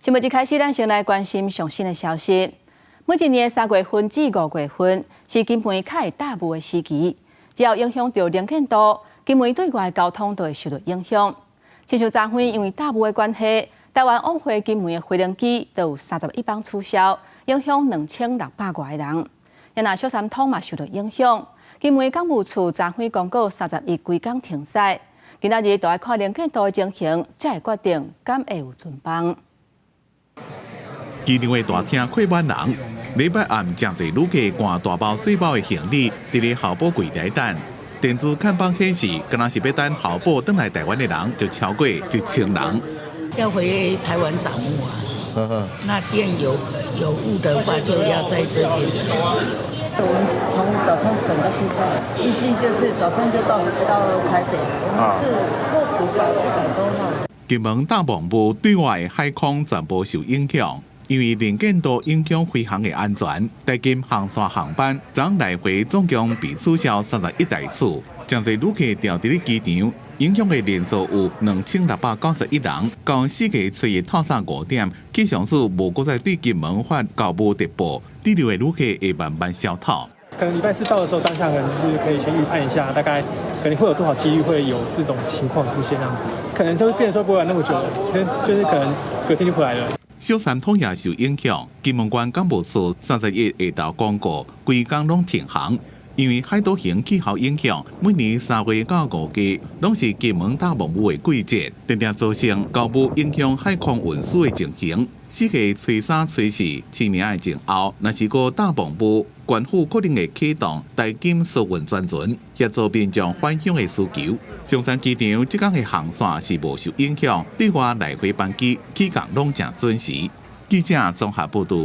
新闻一开始，咱先来关心上新的消息。每一年3月份至5月份是金门较大雾的时期，只要影响到能见度，金门对外交通都会受到影响。亲像昨天因为大雾的关系，台湾往回金门的飞行机都有31班取消，影响2600外个人。也那小三通嘛受到影响，金门港务处昨天公告31归港停驶。今仔日就要看能见度的情形，才会决定敢会有准帮。机场的大厅客满人，礼拜暗真侪旅客赶大包小包的行李，伫咧候补柜台等。电子看板显示，敢若是要等候补转来台湾的人就超过1000人。要回台湾扫墓啊，那天有雾的话，就要在这边。我们从早上等到现在，预计就是早上就到台北，我们是500多号。金门大瀑布对外的海空全部受影响，因为能见度影响飞行的安全，台金航线航班昨来回总共被取消31台次，真侪旅客调伫咧机场，影响的人数有2691人。到4月7日透早5点，气象署无搁再对金门发高雾特报，滞留的旅客会慢慢消退。可能礼拜4到的时候，当下可能就是可以先预判一下，大概可能会有多少几率会有这种情况出现，这样子，可能就变成说不会玩那么久了，就是可能隔天就回来了。小三通也受影响，金门县港务处31日下昼公告，规港拢停航。因为海岛型气候影响，每年3月到5月拢是金门大瀑布的季节，常常造成高雾影响海空运输的情形。4月初3、初4清明的前后，若是个大瀑布，官府可能会启动台金疏运专船，协助民众返乡的需求。松山机场即天的航线是无受影响，对外来回班机起降拢正准时。记者综合报道。